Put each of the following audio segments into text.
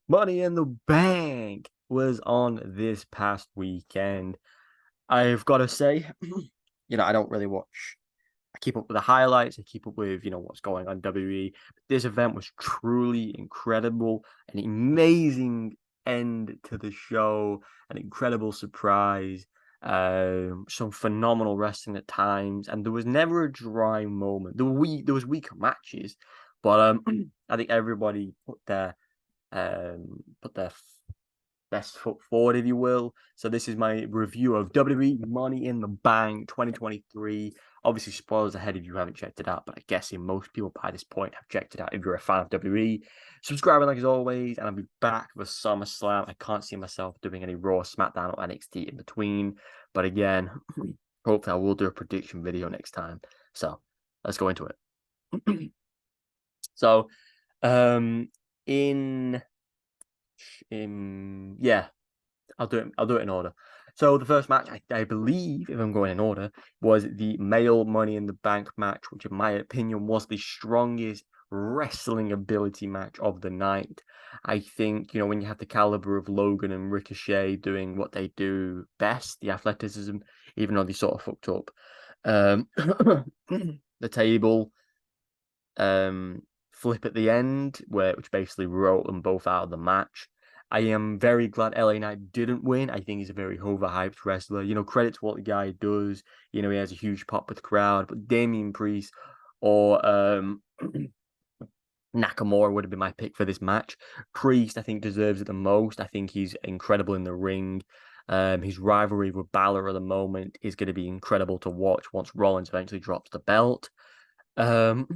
Money in the Bank was on this past weekend. I've got to say, I don't really watch. I keep up with the highlights. I keep up with, what's going on in WWE. This event was truly incredible, an amazing end to the show, an incredible surprise, some phenomenal wrestling at times, and there was never a dry moment. There was weaker matches, but I think everybody put their best foot forward, if you will. So this is my review of WWE Money in the Bank 2023. Obviously, spoilers ahead if you haven't checked it out, but I'm guessing most people by this point have checked it out if you're a fan of WWE. Subscribe like as always, and I'll be back for SummerSlam. I can't see myself doing any Raw, SmackDown, or NXT in between. But again, hopefully I will do a prediction video next time. So let's go into it. So um in yeah, I'll do it. I'll do it in order. So the first match, I believe, if I'm going in order, was the male Money in the Bank match, which in my opinion was the strongest wrestling ability match of the night. I think, when you have the caliber of Logan and Ricochet doing what they do best, the athleticism, even though they sort of fucked up. The table, flip at the end, which basically wrote them both out of the match. I am very glad LA Knight didn't win. I think he's a very overhyped wrestler. Credit to what the guy does. He has a huge pop with the crowd. But Damian Priest or Nakamura would have been my pick for this match. Priest, I think, deserves it the most. I think he's incredible in the ring. His rivalry with Balor at the moment is going to be incredible to watch once Rollins eventually drops the belt. Um,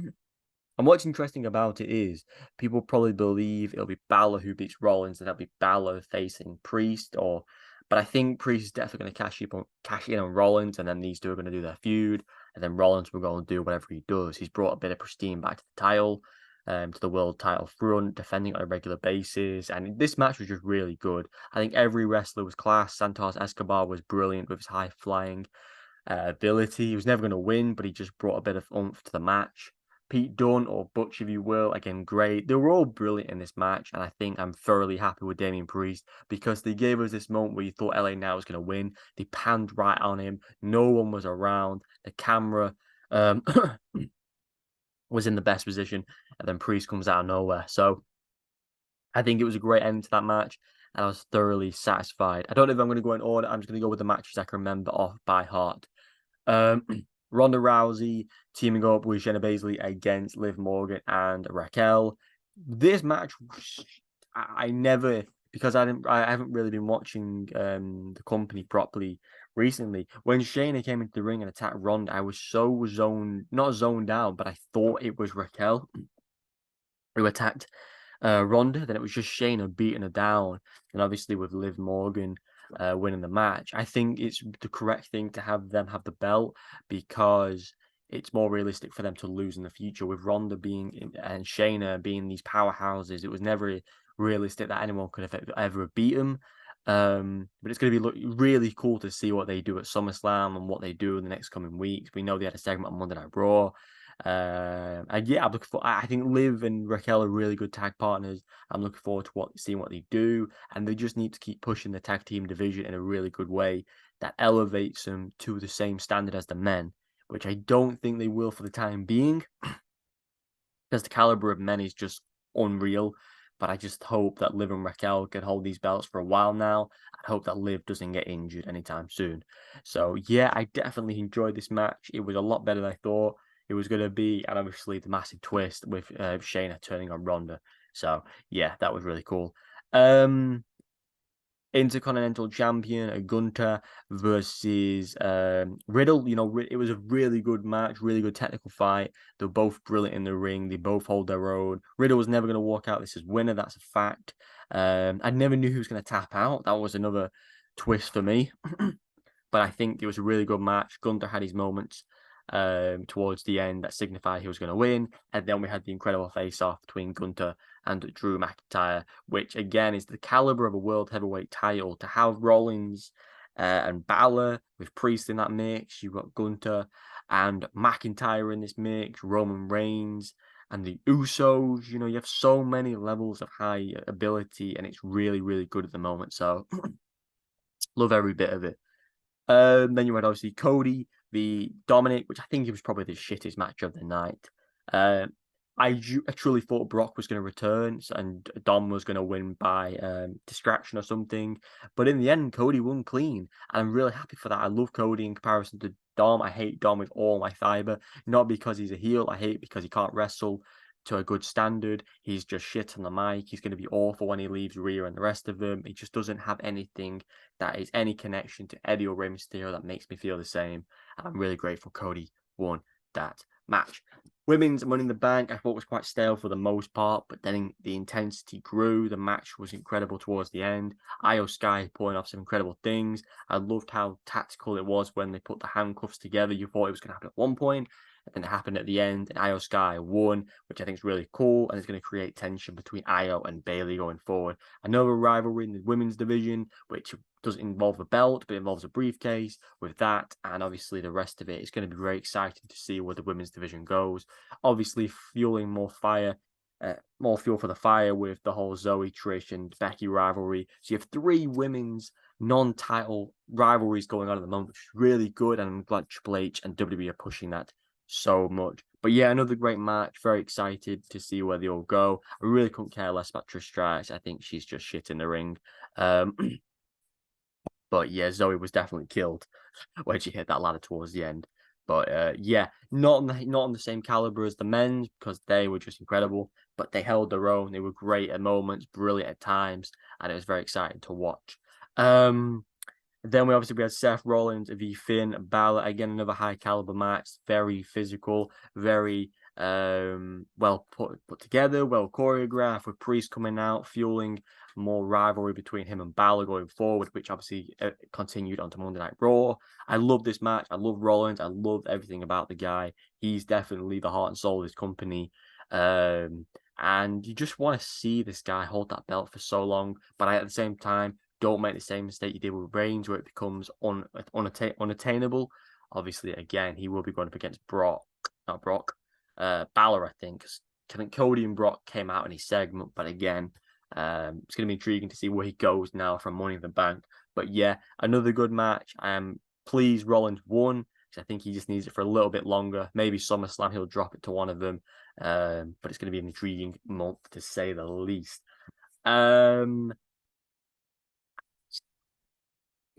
and what's interesting about it is people probably believe it'll be Balor who beats Rollins, and it'll be Balor facing Priest, but I think Priest is definitely going to cash in on Rollins, and then these two are going to do their feud, and then Rollins will go and do whatever he does. He's brought a bit of prestige back to the title, to the world title front, defending on a regular basis, and this match was just really good. I think every wrestler was class. Santos Escobar was brilliant with his high flying ability. He was never going to win, but he just brought a bit of oomph to the match. Pete Dunne, or Butch, if you will, again, great. They were all brilliant in this match, and I think I'm thoroughly happy with Damian Priest because they gave us this moment where you thought LA Knight was going to win. They panned right on him. No one was around. The camera um, was in the best position, and then Priest comes out of nowhere. So I think it was a great end to that match, and I was thoroughly satisfied. I don't know if I'm going to go in order. I'm just going to go with the matches I can remember off by heart. Um, Ronda Rousey teaming up with Shayna Baszler against Liv Morgan and Raquel. This match, I never, because I haven't really been watching the company properly recently. When Shayna came into the ring and attacked Ronda, I was so not zoned out, but I thought it was Raquel who attacked Ronda. Then it was just Shayna beating her down, and obviously with Liv Morgan winning the match, I think it's the correct thing to have them have the belt because it's more realistic for them to lose in the future. With Ronda and Shayna being these powerhouses, it was never realistic that anyone could have ever beat them. But it's going to be really cool to see what they do at SummerSlam and what they do in the next coming weeks. We know they had a segment on Monday Night Raw. And yeah, I'm looking for. I think Liv and Raquel are really good tag partners. I'm looking forward to seeing what they do, and they just need to keep pushing the tag team division in a really good way that elevates them to the same standard as the men, which I don't think they will for the time being, because the caliber of men is just unreal. But I just hope that Liv and Raquel can hold these belts for a while now. I hope that Liv doesn't get injured anytime soon. So yeah, I definitely enjoyed this match. It was a lot better than I thought it was going to be, and obviously the massive twist with Shayna turning on Ronda. So yeah, that was really cool. Intercontinental Champion Gunter versus Riddle. It was a really good match, really good technical fight. They're both brilliant in the ring. They both hold their own. Riddle was never going to walk out this as winner. That's a fact. I never knew who was going to tap out. That was another twist for me. But I think it was a really good match. Gunter had his moments towards the end that signified he was going to win. And then we had the incredible face-off between Gunter and Drew McIntyre, which again is the caliber of a world heavyweight title. To have Rollins and Balor with Priest in that mix, you've got Gunter and McIntyre in this mix, Roman Reigns. and the Usos. You know, you have so many levels of high ability, and it's really, really good at the moment. So love every bit of it. Then you had obviously Cody v Dominic, which I think it was probably the shittest match of the night. I truly thought Brock was going to return and Dom was going to win by distraction or something. But in the end, Cody won clean. And I'm really happy for that. I love Cody in comparison to Dom. I hate Dom with all my fiber. Not because he's a heel. I hate because he can't wrestle to a good standard. He's just shit on the mic. He's going to be awful when he leaves Rhea and the rest of them. He just doesn't have anything that is any connection to Eddie or Rey Mysterio that makes me feel the same. And I'm really grateful Cody won that match. Women's Money in the Bank, I thought was quite stale for the most part, but then the intensity grew. The match was incredible towards the end. Io Sky pulling off some incredible things. I loved how tactical it was when they put the handcuffs together. You thought it was going to happen at one point, and then it happened at the end, and Io Sky won, which I think is really cool, and it's going to create tension between Io and Bayley going forward. Another rivalry in the women's division, which doesn't involve a belt, but involves a briefcase with that. And obviously the rest of it is going to be very exciting to see where the women's division goes. Obviously fueling more fire, more fuel for the fire with the whole Zoe, Trish and Becky rivalry. So you have 3 women's non-title rivalries going on at the moment, which is really good. And I'm glad Triple H and WWE are pushing that so much. But yeah, another great match. Very excited to see where they all go. I really couldn't care less about Trish Stratus. I think she's just shit in the ring. But yeah, Zoe was definitely killed when she hit that ladder towards the end. But yeah, not on the same caliber as the men's because they were just incredible. But they held their own. They were great at moments, brilliant at times, and it was very exciting to watch. Then we had Seth Rollins v Finn Balor. Again, another high caliber match, very physical, very well put together, well choreographed, with Priest coming out, fueling more rivalry between him and Balor going forward, which obviously continued onto Monday Night Raw. I love this match. I love Rollins. I love everything about the guy. He's definitely the heart and soul of this company. And you just want to see this guy hold that belt for so long, but at the same time, don't make the same mistake you did with Reigns, where it becomes unattainable. Obviously, again, he will be going up against Balor, I think. I think Cody and Brock came out in his segment, but again, it's going to be intriguing to see where he goes now from Money in the Bank. But yeah, another good match. I am pleased Rollins won, because I think he just needs it for a little bit longer. Maybe SummerSlam, he'll drop it to one of them. But it's going to be an intriguing month, to say the least.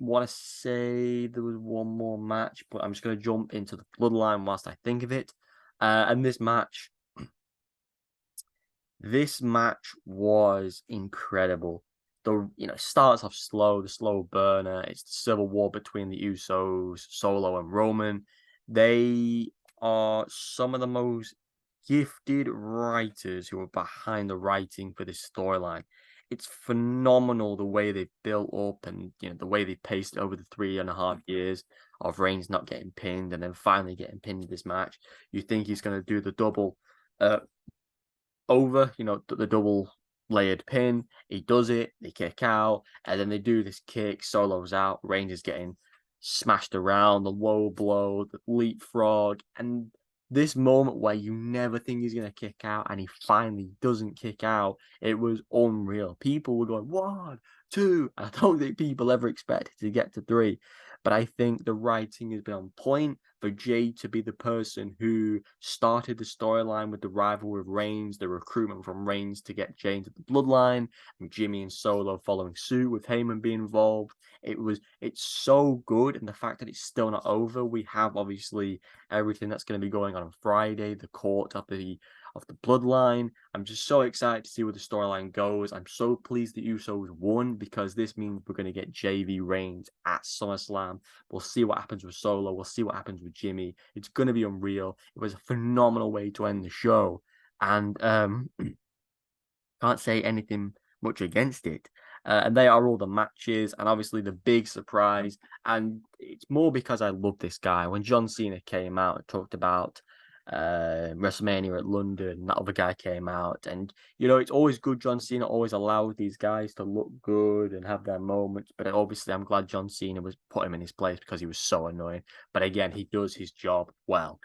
Want to say there was one more match, but I'm just going to jump into the Bloodline whilst I think of it. And this match was incredible. Starts off slow, the slow burner. It's the civil war between the Usos, Solo and Roman. They are some of the most gifted writers who are behind the writing for this storyline. It's phenomenal the way they've built up and the way they paced over the 3.5 years of Reigns not getting pinned and then finally getting pinned in this match. You think he's going to do the double over, the double layered pin. He does it, they kick out, and then they do this kick, Solo's out, Reigns is getting smashed around, the low blow, the leapfrog, and this moment where you never think he's going to kick out and he finally doesn't kick out, it was unreal. People were going 1, 2, and I don't think people ever expected to get to 3. But I think the writing has been on point for Jay to be the person who started the storyline with the rivalry of Reigns, the recruitment from Reigns to get Jay into the bloodline, and Jimmy and Solo following suit with Heyman being involved. It's so good, and the fact that it's still not over. We have obviously everything that's going to be going on Friday, the court of the bloodline. I'm just so excited to see where the storyline goes. I'm so pleased the Usos won, because this means we're going to get JV Reigns at SummerSlam. We'll see what happens with Solo. We'll see what happens with Jimmy. It's going to be unreal. It was a phenomenal way to end the show. And can't say anything much against it. And they are all the matches, and obviously the big surprise. And it's more because I love this guy. When John Cena came out and talked about WrestleMania at London, that other guy came out, and it's always good. John Cena always allows these guys to look good and have their moments, but obviously I'm glad John Cena was put him in his place, because he was so annoying. But again, he does his job well.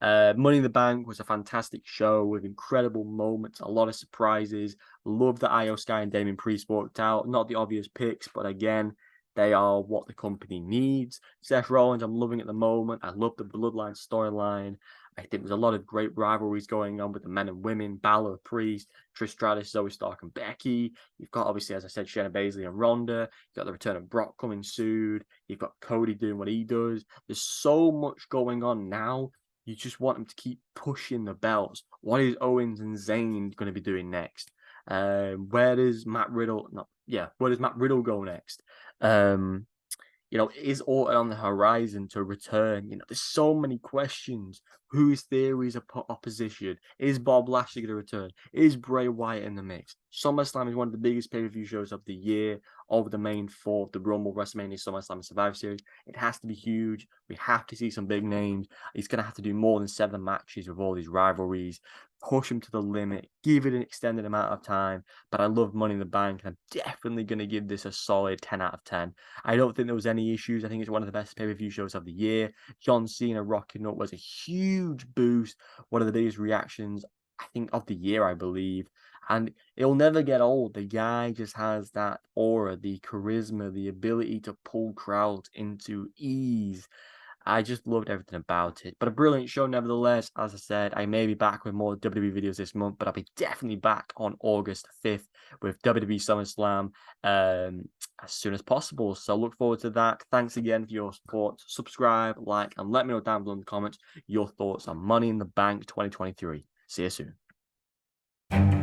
Money in the Bank was a fantastic show with incredible moments, a lot of surprises. Love that Io Sky and Damien Priest worked out. Not the obvious picks, but again, they are what the company needs. Seth Rollins, I'm loving at the moment. I love the Bloodline storyline. I think there's a lot of great rivalries going on with the men and women. Balor, Priest, Trish Stratus, Zoe Stark, and Becky. You've got, obviously, as I said, Shayna Baszler and Ronda. You've got the return of Brock coming soon. You've got Cody doing what he does. There's so much going on now. You just want him to keep pushing the belts. What is Owens and Zayn going to be doing next? Where does Matt Riddle? No, yeah, where does Matt Riddle go next? Is Orton on the horizon to return? There's so many questions. Whose theories are opposition? Is Bob Lashley going to return? Is Bray Wyatt in the mix? SummerSlam is one of the biggest pay-per-view shows of the year, over the main four, the Rumble, WrestleMania, SummerSlam, and Survivor Series. It has to be huge. We have to see some big names. He's going to have to do more than 7 matches with all these rivalries. Push him to the limit. Give it an extended amount of time. But I love Money in the Bank, and I'm definitely going to give this a solid 10 out of 10. I don't think there was any issues. I think it's one of the best pay-per-view shows of the year. John Cena rocking up was a huge boost. One of the biggest reactions, I think, of the year, I believe. And it'll never get old. The guy just has that aura, the charisma, the ability to pull crowds into ease. I just loved everything about it. But a brilliant show nevertheless. As I said, I may be back with more WWE videos this month, but I'll be definitely back on August 5th with WWE SummerSlam as soon as possible. So look forward to that. Thanks again for your support. Subscribe, like, and let me know down below in the comments your thoughts on Money in the Bank 2023. See you soon.